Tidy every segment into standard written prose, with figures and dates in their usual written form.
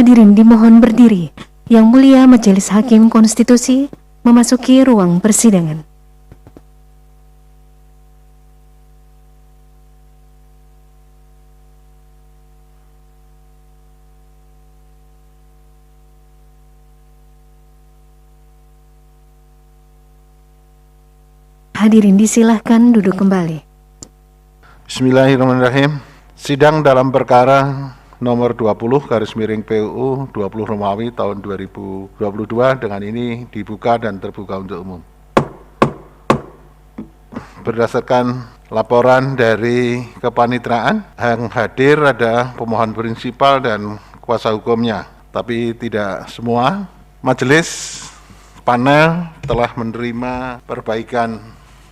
Hadirin dimohon berdiri. Yang Mulia Majelis Hakim Konstitusi memasuki ruang persidangan. Hadirin disilahkan duduk kembali. Bismillahirrahmanirrahim. Sidang dalam perkara nomor 20/PUU 20 Romawi tahun 2022 dengan ini dibuka dan terbuka untuk umum. Berdasarkan laporan dari kepanitraan, yang hadir ada pemohon prinsipal dan kuasa hukumnya, tapi tidak semua. Majelis panel telah menerima perbaikan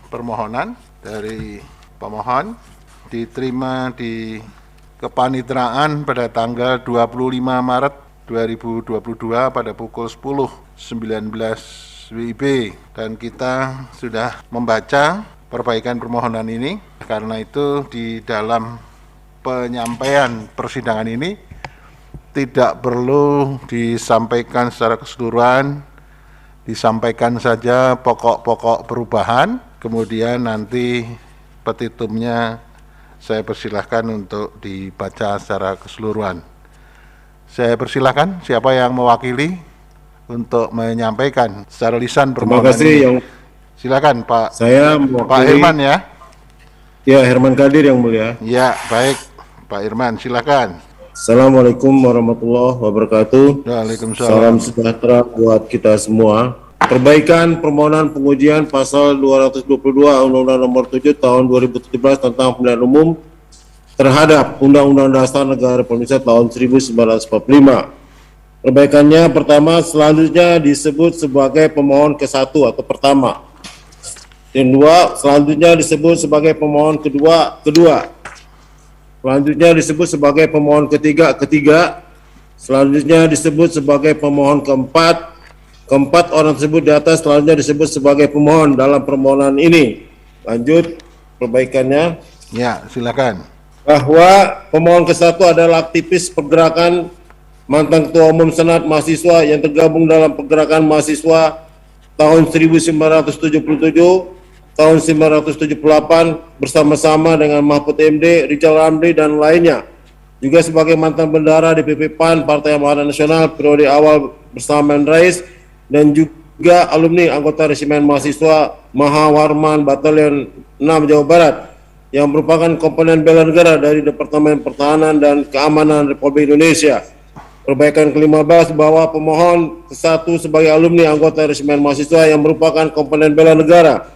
permohonan dari pemohon, diterima di kepanitraan pada tanggal 25 Maret 2022 pada pukul 10.19 WIB, dan kita sudah membaca perbaikan permohonan ini. Karena itu di dalam penyampaian persidangan ini tidak perlu disampaikan secara keseluruhan, disampaikan saja pokok-pokok perubahan, kemudian nanti petitumnya saya persilahkan untuk dibaca secara keseluruhan. Saya persilahkan siapa yang mewakili untuk menyampaikan secara lisan permohonan. Terima kasih ini. yang Silakan Pak. saya mewakili Pak Herman ya. Ya, Herman Kadir yang mulia. Ya, baik Pak Herman, silakan. Assalamualaikum warahmatullahi wabarakatuh. Waalaikumsalam. Salam sejahtera buat kita semua. Perbaikan permohonan pengujian pasal 222 Undang-Undang Nomor 7 Tahun 2017 tentang pemilihan umum terhadap Undang-Undang Dasar Negara Republik Indonesia tahun 1945. Perbaikannya pertama, selanjutnya disebut sebagai pemohon ke-1 atau pertama. Yang kedua, selanjutnya disebut sebagai pemohon kedua. Selanjutnya disebut sebagai pemohon ketiga. Selanjutnya disebut sebagai pemohon keempat. Keempat orang tersebut di atas selanjutnya disebut sebagai pemohon dalam permohonan ini. Lanjut perbaikannya. Ya, silakan. Bahwa pemohon ke-1 adalah aktivis pergerakan mantan Ketua Umum Senat Mahasiswa yang tergabung dalam pergerakan mahasiswa tahun 1977, tahun 1978 bersama-sama dengan Mahfud MD, Rizal Ramli dan lainnya. Juga sebagai mantan bendahara DPP PAN Partai Amanat Nasional periode awal bersama Amin Rais, dan juga alumni anggota Resimen Mahasiswa Mahawarman Batalion 6 Jawa Barat yang merupakan komponen bela negara dari Departemen Pertahanan dan Keamanan Republik Indonesia. Perbaikan ke-15 bahwa pemohon ke-1 sebagai alumni anggota Resimen Mahasiswa yang merupakan komponen bela negara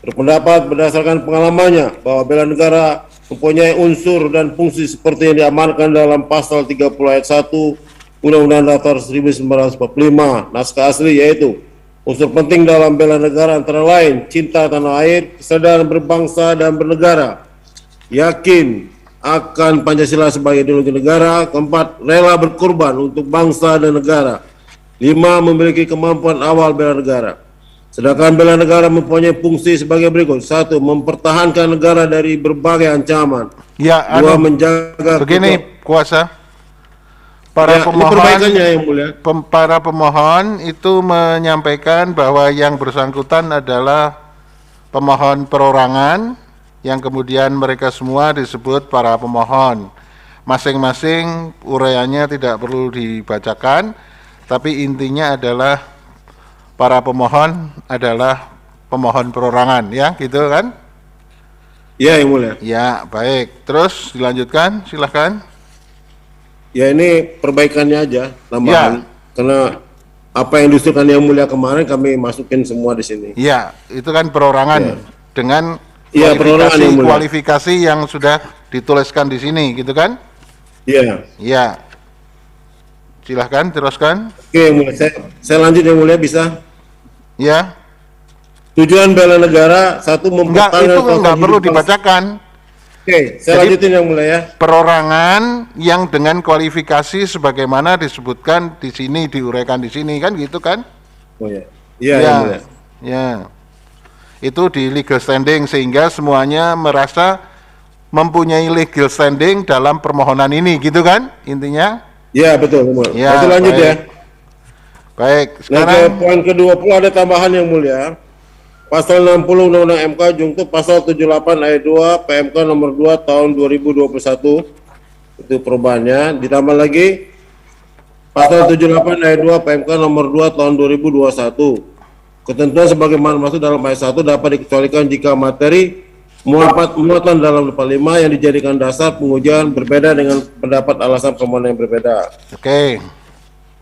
berpendapat berdasarkan pengalamannya bahwa bela negara mempunyai unsur dan fungsi seperti yang diamankan dalam pasal 30 ayat 1 Undang-Undang Dasar 1945. Naskah asli yaitu unsur penting dalam bela negara antara lain cinta tanah air, kesadaran berbangsa dan bernegara, yakin akan Pancasila sebagai ideologi negara, keempat, rela berkorban untuk bangsa dan negara, lima, memiliki kemampuan awal bela negara. Sedangkan bela negara mempunyai fungsi sebagai berikut: satu, mempertahankan negara dari berbagai ancaman. Ya, dua, menjaga begini kuasa. Para pemohon itu menyampaikan bahwa yang bersangkutan adalah pemohon perorangan, yang kemudian mereka semua disebut para pemohon. Masing-masing uraiannya tidak perlu dibacakan, tapi intinya adalah para pemohon adalah pemohon perorangan, ya, gitu kan? Ya, yang mulia. Ya, baik. Terus dilanjutkan, silahkan. Ya, ini perbaikannya aja, tambahan. Ya. Karena apa yang diusulkan yang mulia kemarin kami masukin semua di sini. Ya, itu kan perorangan ya. Dengan kualifikasi yang sudah dituliskan di sini, gitu kan? Iya. Ya. Silahkan teruskan. Oke, yang mulia. Saya lanjut yang mulia, bisa? Ya. Tujuan bela negara, satu, mempertahankan. Itu enggak perlu dibacakan. Oke, saya lanjutin yang mulia ya. Perorangan yang dengan kualifikasi sebagaimana disebutkan di sini, diuraikan di sini, kan gitu kan? Oh ya. Iya, ya, ya. Ya. Itu di legal standing sehingga semuanya merasa mempunyai legal standing dalam permohonan ini, gitu kan? Intinya? Ya, betul. Ya, Masih lanjut baik. ya. Baik, Nah, ke sekarang poin ke-20 ada tambahan yang mulia. Pasal 60 Undang-Undang MK junto pasal 78 ayat 2 PMK nomor 2 tahun 2021. Itu perubahannya. Ditambah lagi pasal 78 ayat 2 PMK nomor 2 tahun 2021. Ketentuan sebagaimana masuk dalam ayat 1 dapat dikecualikan jika materi muatan dalam 45 yang dijadikan dasar pengujian berbeda dengan pendapat alasan permohonan yang berbeda. oke.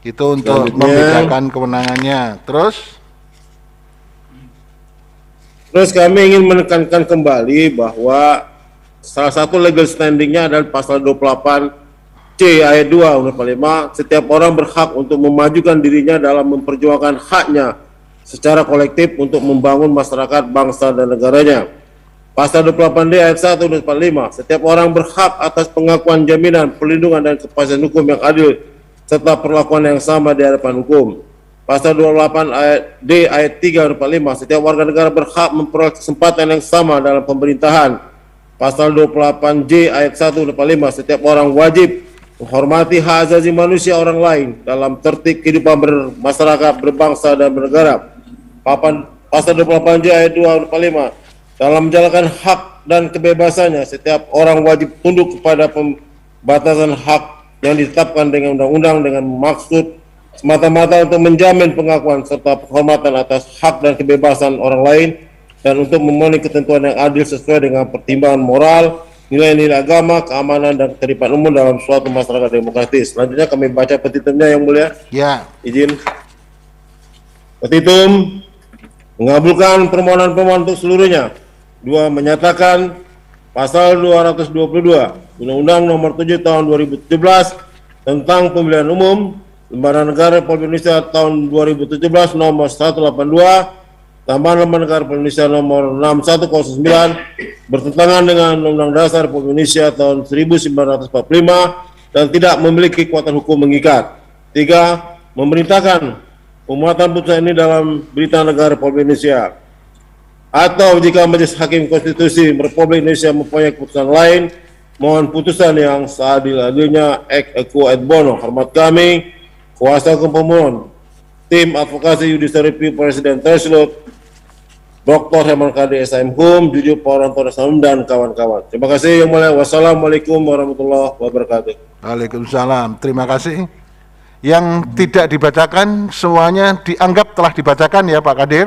Itu untuk Selanjutnya. membedakan kewenangannya. Terus kami ingin menekankan kembali bahwa salah satu legal standingnya adalah pasal 28C ayat 2 Undang 45, setiap orang berhak untuk memajukan dirinya dalam memperjuangkan haknya secara kolektif untuk membangun masyarakat, bangsa, dan negaranya. Pasal 28D ayat 1 Undang 45, setiap orang berhak atas pengakuan, jaminan, perlindungan, dan kepastian hukum yang adil serta perlakuan yang sama di hadapan hukum. Pasal 28 ayat D ayat 3 Undang 45, setiap warga negara berhak memperoleh kesempatan yang sama dalam pemerintahan. Pasal 28J ayat 1 Undang 45, setiap orang wajib menghormati hak asasi manusia orang lain dalam tertib kehidupan bermasyarakat, berbangsa, dan bernegara. Pasal 28J ayat 2 Undang 45, dalam menjalankan hak dan kebebasannya, setiap orang wajib tunduk kepada pembatasan hak yang ditetapkan dengan undang-undang dengan maksud semata-mata untuk menjamin pengakuan serta penghormatan atas hak dan kebebasan orang lain dan untuk memenuhi ketentuan yang adil sesuai dengan pertimbangan moral, nilai-nilai agama, keamanan, dan ketertiban umum dalam suatu masyarakat demokratis. Selanjutnya kami baca petitumnya yang mulia. Ya, Izin. Petitum mengabulkan permohonan pemohon untuk seluruhnya. 2. Menyatakan pasal 222 Undang-Undang Nomor 7 Tahun 2017 tentang Pemilihan Umum Lembaga Negara Republik Indonesia tahun 2017 nomor 182 tambahan Lembaga Negara Republik Indonesia nomor 6109 bertentangan dengan Undang-Undang Dasar Republik Indonesia tahun 1945 dan tidak memiliki kekuatan hukum mengikat. 3. Memerintahkan pemuatan putusan ini dalam Berita Negara Republik Indonesia. Atau jika Majelis Hakim Konstitusi Republik Indonesia mempunyai keputusan lain, mohon putusan yang seadil-adilnya ex equo et bono. Hormat kami, kuasa hukum pemohon, tim advokasi judicial review Presiden Threshold, Dr. Herman Kade SMHum, Jujur Porantor Salam, dan kawan-kawan. Terima kasih yang mulia. Wassalamualaikum warahmatullahi wabarakatuh. waalaikumsalam. Terima kasih. Yang tidak dibacakan semuanya dianggap telah dibacakan ya Pak Kadir?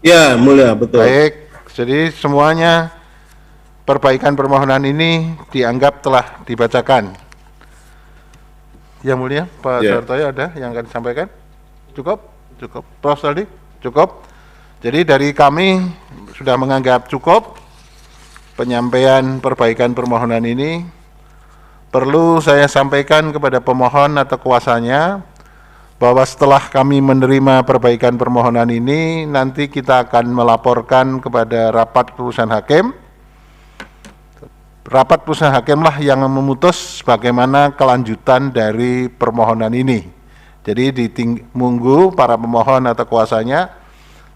Ya, mulia, betul. Baik, jadi semuanya perbaikan permohonan ini dianggap telah dibacakan. Yang mulia, Pak Ya. Suhartoyo ada yang akan disampaikan? Cukup? Cukup. Prof. Saldi? Cukup? Jadi dari kami sudah menganggap cukup penyampaian perbaikan permohonan ini. Perlu saya sampaikan kepada pemohon atau kuasanya bahwa setelah kami menerima perbaikan permohonan ini, nanti kita akan melaporkan kepada rapat putusan hakim. Rapat putusan hakimlah yang memutus bagaimana kelanjutan dari permohonan ini. Jadi menunggu para pemohon atau kuasanya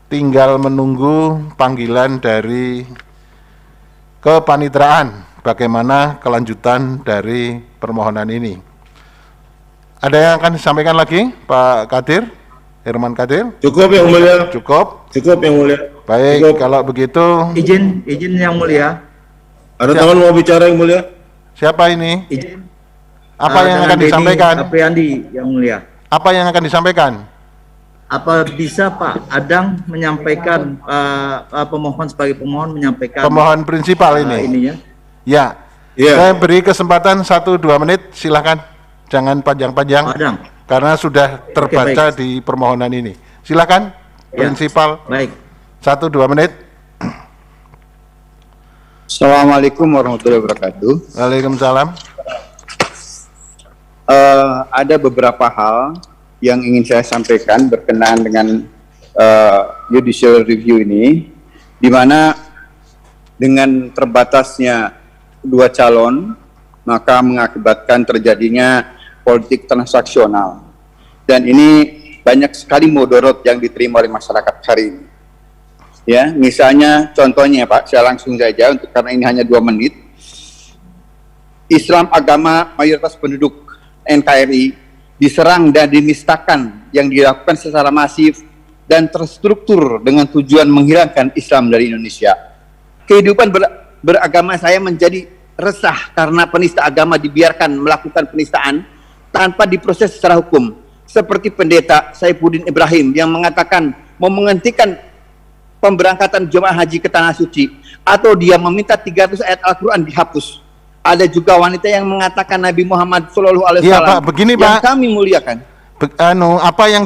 tinggal menunggu panggilan dari kepanitraan bagaimana kelanjutan dari permohonan ini. Ada yang akan disampaikan lagi, Pak Kadir, Herman Kadir? Cukup yang mulia. Cukup? Cukup yang mulia. Baik, Cukup. kalau begitu, Izin yang mulia. Ada teman mau bicara yang mulia? siapa ini? Izin. Apa yang dengan akan Denny disampaikan? Apriandi yang mulia. Apa yang akan disampaikan? Apa bisa Pak Adang menyampaikan pemohon sebagai pemohon menyampaikan Pemohon prinsipal ini. ininya? Ya, Ya. saya beri kesempatan 1-2 menit, silakan. Jangan panjang-panjang, Pak Adang. karena sudah terbaca baik. di permohonan ini. Silakan, Ya. prinsipal, Baik. 1-2 menit. Assalamualaikum warahmatullahi wabarakatuh. Waalaikumsalam. Ada beberapa hal yang ingin saya sampaikan berkenaan dengan judicial review ini, di mana dengan terbatasnya dua calon, maka mengakibatkan terjadinya politik transaksional. Dan ini banyak sekali mudarat yang diterima oleh masyarakat hari ini. Ya, misalnya contohnya Pak, saya langsung saja karena ini hanya 2 menit. Islam agama mayoritas penduduk NKRI diserang dan dinistakan yang dilakukan secara masif dan terstruktur dengan tujuan menghilangkan Islam dari Indonesia. Kehidupan beragama saya menjadi resah karena penista agama dibiarkan melakukan penistaan tanpa diproses secara hukum. Seperti pendeta Saifuddin Ibrahim yang mengatakan mau menghentikan pemberangkatan jemaah haji ke Tanah Suci, atau dia meminta 300 ayat Al-Quran dihapus. Ada juga wanita yang mengatakan Nabi Muhammad SAW Iya Pak, begini yang Pak. kami muliakan. Apa yang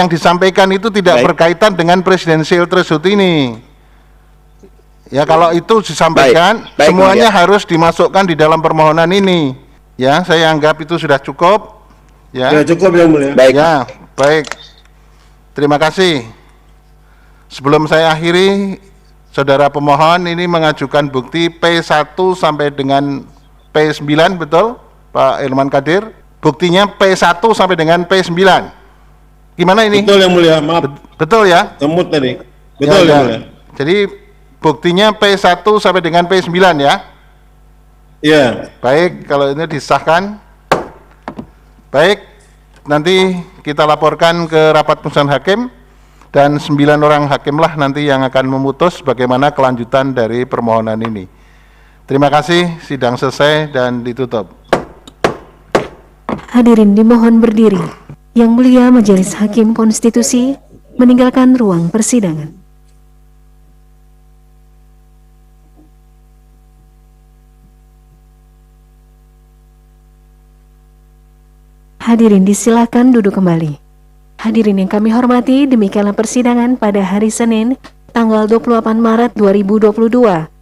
disampaikan itu tidak Baik. berkaitan dengan presidensial threshold ini. Ya kalau itu disampaikan, Baik, semuanya mulia. harus dimasukkan di dalam permohonan ini. Ya, saya anggap itu sudah cukup. Ya, Ya cukup Yang Mulia. Baik. ya, baik. Terima kasih. Sebelum saya akhiri, saudara pemohon ini mengajukan bukti P1 sampai dengan P9, betul Pak Ilman Kadir? Buktinya P1 sampai dengan P9. Gimana ini? Betul Yang Mulia, maaf. Betul ya? Temut tadi. Ya, Betul ya. Yang Mulia. Jadi buktinya P1 sampai dengan P9 ya? Iya. Baik, kalau ini disahkan. Baik, nanti kita laporkan ke rapat putusan hakim dan 9 orang hakimlah nanti yang akan memutus bagaimana kelanjutan dari permohonan ini. Terima kasih, sidang selesai dan ditutup. Hadirin dimohon berdiri. Yang Mulia Majelis Hakim Konstitusi meninggalkan ruang persidangan. Hadirin disilakan duduk kembali. Hadirin yang kami hormati, demikianlah persidangan pada hari Senin, tanggal 28 Maret 2022